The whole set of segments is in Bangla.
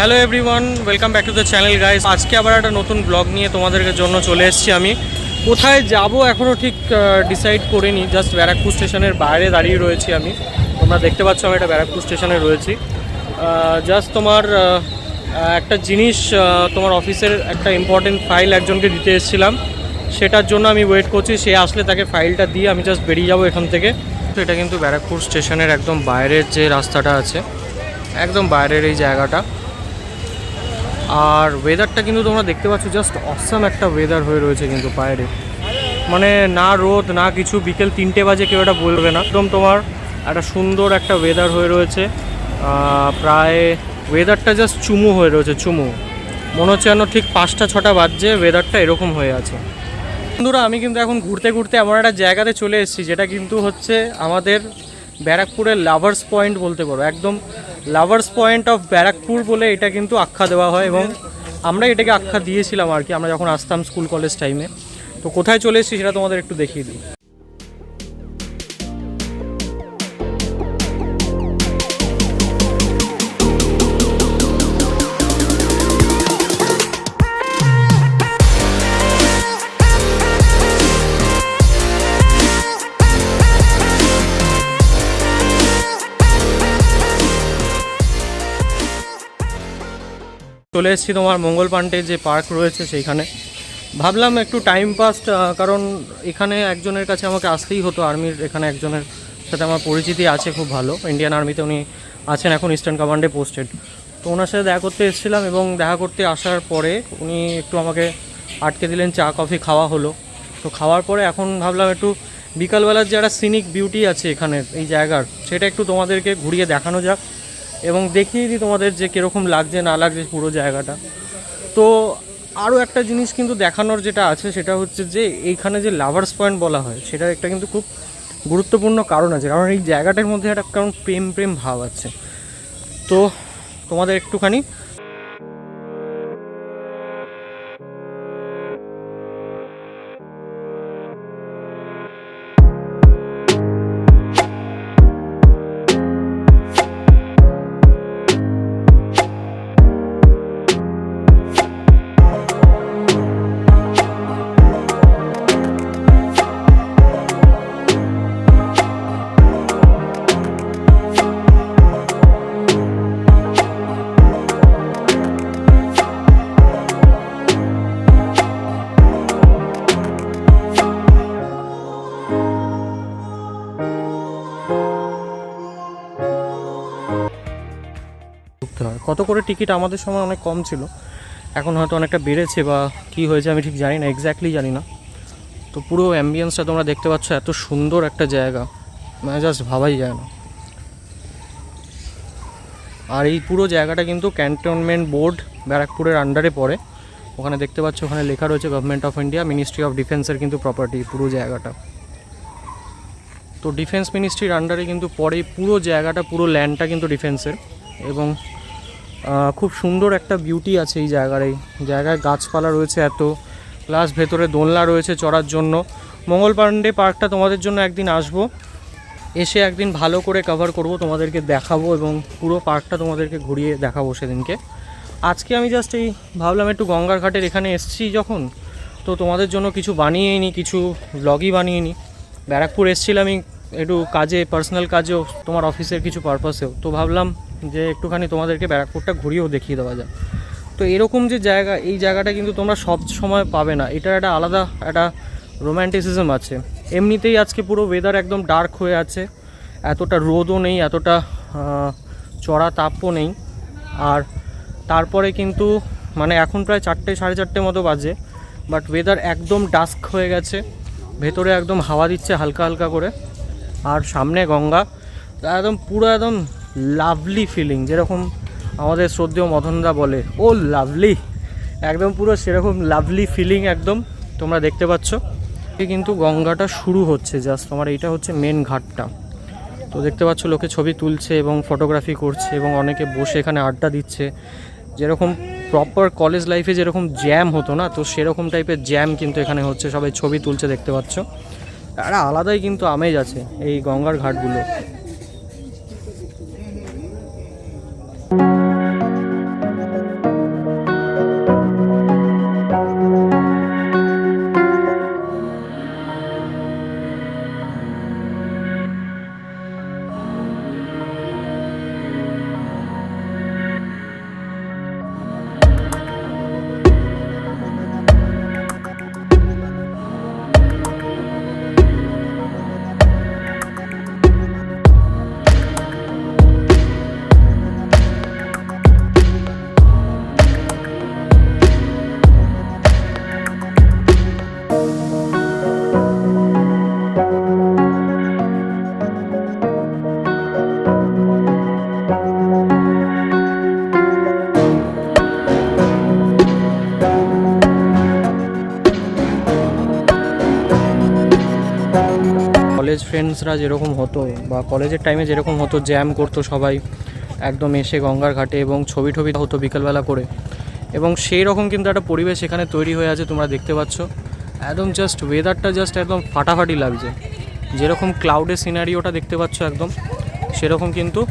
Hello everyone, welcome back to the channel guys. আজকে আবার একটা নতুন ব্লগ নিয়ে তোমাদের জন্য চলে এসেছি। আমি কোথায় যাব এখনও ঠিক ডিসাইড করিনি। জাস্ট ব্যারাকপুর স্টেশনের বাইরে দাঁড়িয়ে রয়েছি আমি। তোমরা দেখতে পাচ্ছ আমি একটা ব্যারাকপুর স্টেশনে রয়েছি। জাস্ট তোমার একটা জিনিস, তোমার অফিসের একটা ইম্পর্টেন্ট ফাইল একজনকে দিতে এসেছিলাম, সেটার জন্য আমি ওয়েট করছি। সে আসলে তাকে ফাইলটা দিয়ে আমি জাস্ট বেরিয়ে যাবো এখান থেকে। তো এটা কিন্তু ব্যারাকপুর স্টেশনের একদম বাইরের যে রাস্তাটা আছে, একদম বাইরের এই জায়গাটা। আর ওয়েদারটা কিন্তু তোমরা দেখতে পাচ্ছ, জাস্ট অসাম একটা ওয়েদার হয়ে রয়েছে কিন্তু বাইরে। মানে না রোদ না কিছু, বিকেল 3টে বাজে কেউ এটা বলবে না। একদম তোমার একটা সুন্দর একটা ওয়েদার হয়ে রয়েছে। প্রায় ওয়েদারটা জাস্ট চুমু হয়ে রয়েছে, চুমু। মনে হচ্ছে যেন ঠিক 5টা-6টা বাজছে, ওয়েদারটা এরকম হয়ে আছে। বন্ধুরা, আমি কিন্তু এখন ঘুরতে ঘুরতে এমন একটা জায়গাতে চলে এসেছি যেটা কিন্তু হচ্ছে আমাদের ব্যারাকপুরের লাভার্স পয়েন্ট বলতে পারো। একদম লাভার্স পয়েন্ট অফ ব্যারাকপুর বলে এটা কিন্তু আখ্যা দেওয়া হয়, এবং আমরা এটাকে আখ্যা দিয়েছিলাম আর কি, আমরা যখন আসতাম স্কুল কলেজ টাইমে। তো কোথায় চলে এসেছি সেটা তোমাদের একটু দেখিয়ে দিই। চলে এসেছি তোমার মঙ্গল পান্ডে যে পার্ক রয়েছে সেইখানে। ভাবলাম একটু টাইম পাস, কারণ এখানে একজনের কাছে আমাকে আসতেই হতো। আর্মির এখানে একজনের সাথে আমার পরিচিতি আছে খুব ভালো, ইন্ডিয়ান আর্মিতে উনি আছেন এখন, ইস্টার্ন কমান্ডে পোস্টেড। তো ওনার সাথে দেখা করতে এসেছিলাম, এবং দেখা করতে আসার পরে উনি একটু আমাকে আটকে দিলেন, চা কফি খাওয়া হলো। তো খাওয়ার পরে এখন ভাবলাম একটু বিকালবেলার যে একটা সিনিক বিউটি আছে এখানের এই জায়গার, সেটা একটু তোমাদেরকে ঘুরিয়ে দেখানো যাক এবং দেখিয়ে দিই তোমাদের যে কীরকম লাগছে না লাগছে পুরো জায়গাটা। তো আরও একটা জিনিস কিন্তু দেখানোর যেটা আছে সেটা হচ্ছে যে এইখানে যে লাভার্স পয়েন্ট বলা হয় সেটার একটা কিন্তু খুব গুরুত্বপূর্ণ কারণ আছে, কারণ এই জায়গাটার মধ্যে একটা কারণ প্রেম প্রেম ভাব আছে। তো তোমাদের একটুখানি কত করে টিকিট, আমাদের সময় অনেক কম ছিল, এখন হয়তো অনেকটা বেড়েছে বা কী হয়েছে আমি ঠিক জানি না, এক্স্যাক্টলি জানি না। তো পুরো অ্যাম্বিয়েন্সটা তোমরা দেখতে পাচ্ছ, এত সুন্দর একটা জায়গা, মানে জাস্ট ভাবাই যায় না। আর এই পুরো জায়গাটা কিন্তু ক্যান্টনমেন্ট বোর্ড ব্যারাকপুরের আন্ডারে পড়ে। ওখানে দেখতে পাচ্ছ, ওখানে লেখা রয়েছে government of India, ministry of ডিফেন্সের কিন্তু প্রপার্টি পুরো জায়গাটা। তো ডিফেন্স মিনিস্ট্রির আন্ডারে কিন্তু পড়ে পুরো জায়গাটা, পুরো ল্যান্ডটা কিন্তু ডিফেন্সের। এবং খুব সুন্দর একটা বিউটি আছে এই জায়গায় গাছপালা রয়েছে এত, প্লাস ভেতরে দোলনা রয়েছে চড়ার জন্য। মঙ্গল পান্ডে পার্কটা তোমাদের জন্য একদিন আসবো, এসে একদিন ভালো করে কভার করব, তোমাদেরকে দেখাবো এবং পুরো পার্কটা তোমাদেরকে ঘুরিয়ে দেখাবো সেদিনকে। আজকে আমি জাস্ট এই ভাবলাম একটু গঙ্গার ঘাটের এখানে এসেছি যখন, তো তোমাদের জন্য কিছু বানিয়ে নিই, কিছু ব্লগই বানিয়ে নিই। ব্যারাকপুর এসেছিলাম আমি একটু কাজে, পার্সোনাল কাজেও, তোমার অফিসের কিছু পারপাসেও। তো ভাবলাম যে একটুখানি তোমাদেরকে ব্যারাকপুরটা ঘুরিয়েও দেখিয়ে দেওয়া যায়। তো এরকম যে জায়গা, এই জায়গাটা কিন্তু তোমরা সব সময় পাবে না, এটার একটা আলাদা একটা রোম্যান্টিসিজম আছে। এমনিতেই আজকে পুরো ওয়েদার একদম ডার্ক হয়ে আছে, এতটা রোদও নেই, এতটা চড়া তাপও নেই। আর তারপরে কিন্তু মানে এখন প্রায় 4টে সাড়ে 4টে মতো বাজে, বাট ওয়েদার একদম ডাস্ক হয়ে গেছে, ভেতরে একদম হাওয়া দিচ্ছে হালকা হালকা করে, আর সামনে গঙ্গা, একদম পুরো একদম লাভলি ফিলিং, যেরকম আমাদের শ্রদ্ধেয় মদনদা বলে ও লাভলি, একদম পুরো সেরকম লাভলি ফিলিং একদম তোমরা দেখতে পাচ্ছ। কিন্তু গঙ্গাটা শুরু হচ্ছে জাস্ট, তোমার এইটা হচ্ছে মেন ঘাটটা। তো দেখতে পাচ্ছ লোকে ছবি তুলছে এবং ফটোগ্রাফি করছে, এবং অনেকে বসে এখানে আড্ডা দিচ্ছে, যেরকম প্রপার কলেজ লাইফে যেরকম জ্যাম হতো না, তো সেরকম টাইপের জ্যাম কিন্তু এখানে হচ্ছে, সবাই ছবি তুলছে দেখতে পাচ্ছ। একটা আলাদাই কিন্তু আমেজ আছে এই গঙ্গার ঘাটগুলো। কলেজ ফ্রেন্ডসরা যেরকম হতো বা কলেজের টাইমে যেরকম হতো, জ্যাম করতো সবাই একদম এসে গঙ্গার ঘাটে এবং ছবি হতো বিকালবেলা করে, এবং সেই রকম কিন্তু একটা পরিবেশ এখানে তৈরি হয়ে আছে। তোমরা দেখতে পাচ্ছ একদম জাস্ট ওয়েদারটা জাস্ট একদম ফাটাফাটি লাগছে। যেরকম ক্লাউডের সিনারিওটা দেখতে পাচ্ছ একদম সেরকম কিন্তু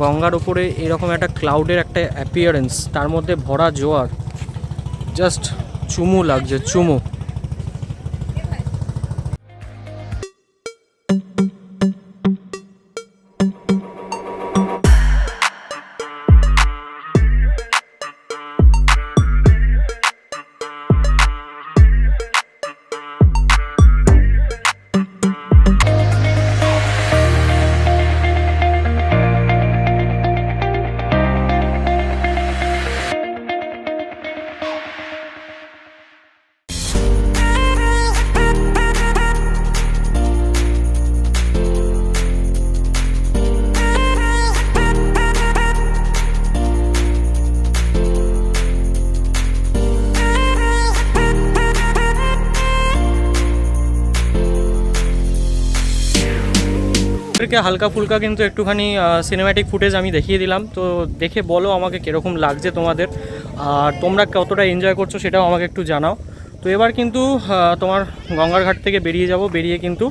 গঙ্গার উপরে এরকম একটা ক্লাউডের একটা অ্যাপিয়ারেন্স, তার মধ্যে ভরা জোয়ার, জাস্ট চুমু লাগছে, চুমু। হালকা ফুলকা কিন্তু একটুখানি সিনেম্যাটিক ফুটেজ আমি দেখিয়ে দিলাম, তো দেখে বলো আমাকে কীরকম লাগছে তোমাদের, আর তোমরা কতটা এনজয় করছো সেটাও আমাকে একটু জানাও। তো এবার কিন্তু তোমার গঙ্গার ঘাট থেকে বেরিয়ে কিন্তু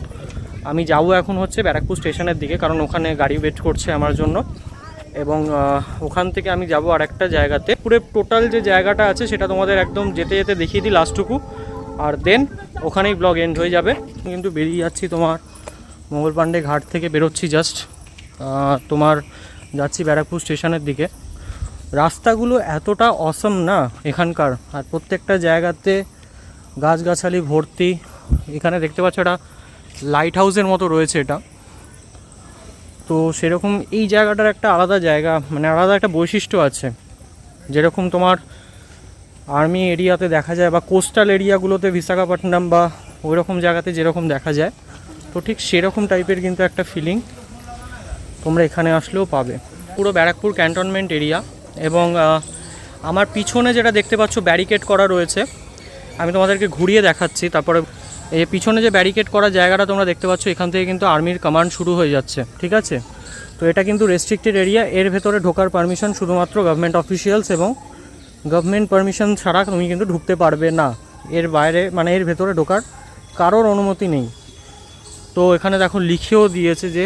আমি যাব এখন হচ্ছে ব্যারাকপুর স্টেশনের দিকে, কারণ ওখানে গাড়ি ওয়েট করছে আমার জন্য, এবং ওখান থেকে আমি যাব আর একটা জায়গাতে। পুরো টোটাল যে জায়গাটা আছে সেটা তোমাদের একদম যেতে যেতে দেখিয়ে দিই লাস্টটুকু, আর দেন ওখানেই ব্লগ এন্ড হয়ে যাবে। কিন্তু বেরিয়ে যাচ্ছি তোমার মঙ্গল পাণ্ডে ঘাট থেকে, বেরোচ্ছি জাস্ট তোমার যাচ্ছি ব্যারাকপুর স্টেশনের দিকে। রাস্তাগুলো এতটা অসম না এখানকার, আর প্রত্যেকটা জায়গাতে গাছগাছালি ভর্তি। এখানে দেখতে পাচ্ছ একটা লাইট হাউসের মতো রয়েছে এটা, তো সেরকম এই জায়গাটার একটা আলাদা জায়গা, মানে আলাদা একটা বৈশিষ্ট্য আছে। যেরকম তোমার আর্মি এরিয়াতে দেখা যায় বা কোস্টাল এরিয়াগুলোতে বিশাখাপট্টনম বা ওই রকম জায়গাতে যেরকম দেখা যায়, তো ঠিক সেরকম টাইপের কিন্তু একটা ফিলিং তোমরা এখানে আসলেও পাবে। পুরো ব্যারাকপুর ক্যান্টনমেন্ট এরিয়া, এবং আমার পিছনে যেটা দেখতে পাচ্ছ ব্যারিকেড করা রয়েছে, আমি তোমাদেরকে ঘুরিয়ে দেখাচ্ছি। তারপরে এই পিছনে যে ব্যারিকেড করা জায়গাটা তোমরা দেখতে পাচ্ছ, এখান থেকে কিন্তু আর্মির কমান্ড শুরু হয়ে যাচ্ছে, ঠিক আছে। তো এটা কিন্তু রেস্ট্রিক্টেড এরিয়া, এর ভেতরে ঢোকার পারমিশন শুধুমাত্র গভর্নমেন্ট অফিসিয়ালস এবং গভর্নমেন্ট পারমিশন ছাড়া তুমি কিন্তু ঢুকতে পারবে না। এর বাইরে মানে এর ভেতরে ঢোকার কারোর অনুমতি নেই। তো এখানে দেখো লিখেও দিয়েছে যে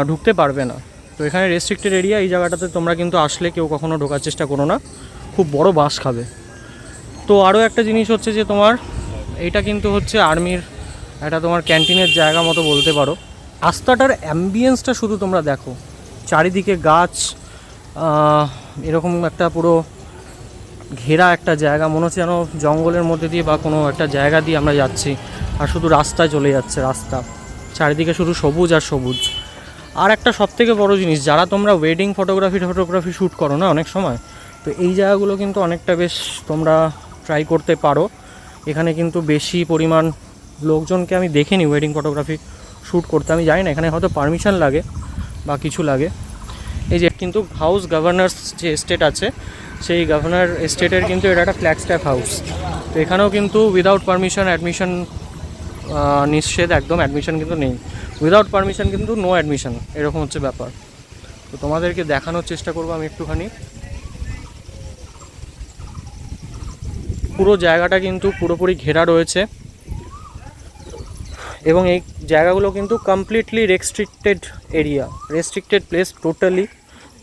ঢুকতে পারবে না। তো এখানে রেস্ট্রিক্টেড এরিয়া, এই জায়গাটাতে তোমরা কিন্তু আসলে কেউ কখনো ঢোকার চেষ্টা করো না, খুব বড় বাস খাবে। তো আরও একটা জিনিস হচ্ছে যে তোমার এইটা কিন্তু হচ্ছে আর্মির একটা তোমার ক্যান্টিনের জায়গা মতো বলতে পারো। রাস্তাটার অ্যাম্বিয়েন্সটা শুধু তোমরা দেখো, চারিদিকে গাছ, এরকম একটা পুরো ঘেরা একটা জায়গা, মনে হচ্ছে যেন জঙ্গলের মধ্যে দিয়ে বা কোনো একটা জায়গা দিয়ে আমরা যাচ্ছি, আর শুধু রাস্তায় চলে যাচ্ছে রাস্তা, চারিদিকে শুধু সবুজ আর সবুজ। আর একটা সবথেকে বড় জিনিস, যারা তোমরা ওয়েডিং ফটোগ্রাফি শ্যুট করো না অনেক সময়, তো এই জায়গাগুলো কিন্তু অনেকটা বেশ তোমরা ট্রাই করতে পারো। এখানে কিন্তু বেশি পরিমাণ লোকজনকে আমি দেখিনি ওয়েডিং ফটোগ্রাফি শ্যুট করতে, আমি জানি না এখানে হয়তো পারমিশন লাগে বা কিছু লাগে। এই যে কিন্তু হাউস গভর্নর্স যে এস্টেট আছে, সেই গভর্নর এস্টেটের কিন্তু এটা একটা ফ্ল্যাগস্ট্যাপ হাউস। তো এখানেও কিন্তু উইদাউট পারমিশন অ্যাডমিশন নিষেধ, একদম অ্যাডমিশন কিন্তু নেই, উইদাউট পারমিশন কিন্তু নো অ্যাডমিশন, এরকম হচ্ছে ব্যাপার। তো তোমাদেরকে দেখানোর চেষ্টা করবো আমি একটুখানি। পুরো জায়গাটা কিন্তু পুরোপুরি ঘেরা রয়েছে, এবং এই জায়গাগুলো কিন্তু completely restricted area, restricted place totally.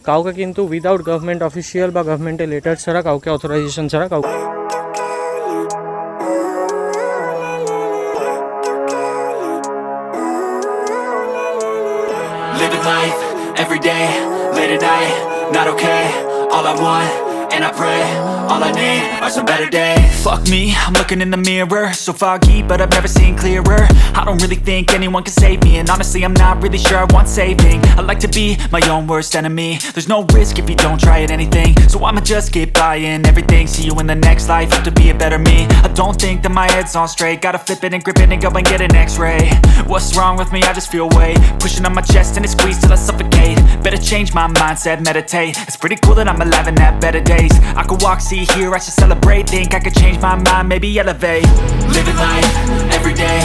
কাউকে কিন্তু উইদাউট গভর্নমেন্ট অফিসিয়াল বা গভর্নমেন্টের লেটার ছাড়া, কাউকে অথরাইজেশন ছাড়া কাউকে living life every day, late at night, not okay. All I want, and I pray, all I need are some better days. Fuck me, I'm looking in the mirror, so foggy, but I've never seen clearer. I don't really think anyone can save me, and honestly I'm not really sure I want saving. I like to be my own worst enemy. There's no risk if you don't try at anything, so I'ma just keep buying everything. See you in the next life, have to be a better me. I don't think that my head's on straight, gotta flip it and grip it and go and get an x-ray. What's wrong with me? I just feel weight pushing on my chest and it squeezes till I suffocate. Better change my mindset, meditate. It's pretty cool that I'm alive and have better days. days. I could walk, see, hear, I should celebrate. Think I could change my mind, maybe elevate. Living life, every day,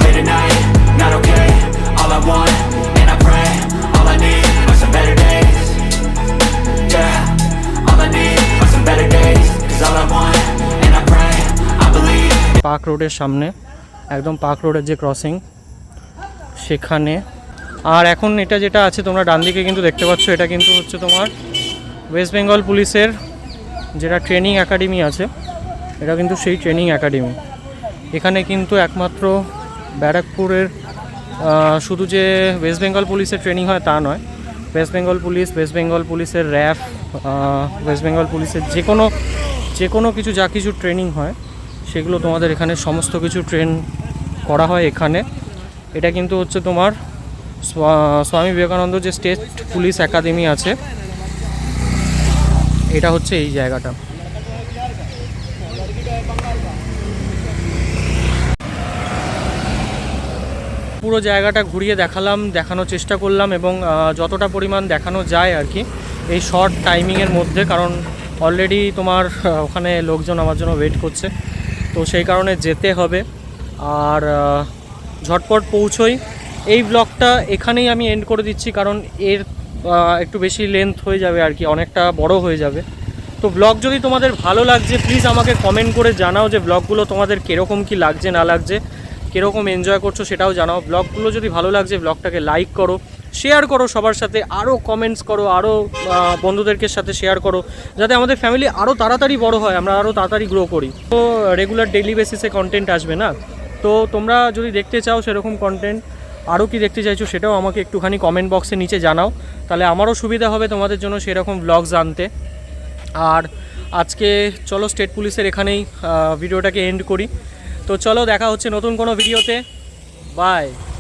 late at night, not okay. All I want, and I pray, all I need are some better days. Yeah, all I need are some better days. Cause all I want, and I pray, I believe. Park রোডের সামনে, একদম পার্ক রোডের যে ক্রসিং সেখানে। আর এখন এটা যেটা আছে তোমরা ডান দিকে কিন্তু দেখতে পাচ্ছ, এটা কিন্তু হচ্ছে তোমার ওয়েস্ট বেঙ্গল পুলিশের যেটা ট্রেনিং একাডেমি আছে, এটা কিন্তু সেই ট্রেনিং একাডেমি। এখানে কিন্তু একমাত্র ব্যারাকপুরের শুধু যে ওয়েস্ট বেঙ্গল পুলিশের ট্রেনিং হয় তা নয়, ওয়েস্ট বেঙ্গল পুলিশের র্যাফ, ওয়েস্ট বেঙ্গল পুলিশের যে কোনো কিছু যা কিছু ট্রেনিং হয় সেগুলো তোমাদের এখানে সমস্ত কিছু ট্রেন করা হয় এখানে। এটা কিন্তু হচ্ছে তোমার স্বামী বিবেকানন্দ যে স্টেট পুলিশ একাডেমি আছে, এটা হচ্ছে এই জায়গাটা। পুরো জায়গাটা ঘুরিয়ে দেখানোর চেষ্টা করলাম, এবং যতটা পরিমাণ দেখানো যায় আর কি এই শর্ট টাইমিংয়ের মধ্যে, কারণ অলরেডি তোমার ওখানে লোকজন আমার জন্য ওয়েট করছে, তো সেই কারণে যেতে হবে। আর ঝটপট পৌঁছোই। এই ব্লগটা এখানেই আমি এন্ড করে দিচ্ছি, কারণ এর একটু বেশি লেন্থ হয়ে যাবে আর কি, অনেকটা বড় হয়ে যাবে। তো ব্লগ যদি তোমাদের ভালো লাগছে প্লিজ আমাকে কমেন্ট করে জানাও যে ব্লগগুলো তোমাদের কীরকম কী লাগছে না লাগছে, কীরকম এনজয় করছো সেটাও জানাও। ব্লগগুলো যদি ভালো লাগছে ব্লগটাকে লাইক করো, শেয়ার করো সবার সাথে, আরও কমেন্টস করো, আরও বন্ধুদেরকে সাথে শেয়ার করো, যাতে আমাদের ফ্যামিলি আরও তাড়াতাড়ি বড় হয়, আমরা আরও তাড়াতাড়ি গ্রো করি। তো রেগুলার ডেইলি বেসিসে কন্টেন্ট আসবে না, তো তোমরা যদি দেখতে চাও সেরকম কন্টেন্ট, আরও কি দেখতে চাইছো সেটাও আমাকে একটুখানি কমেন্ট বক্সের নিচে জানাও, তাহলে আমারও সুবিধা হবে তোমাদের জন্য সেরকম ব্লগস আনতে। আর আজকে চলো স্টেট পুলিশের এখানেই ভিডিওটাকে এন্ড করি। তো চলো দেখা হচ্ছে নতুন কোনো ভিডিওতে, বাই।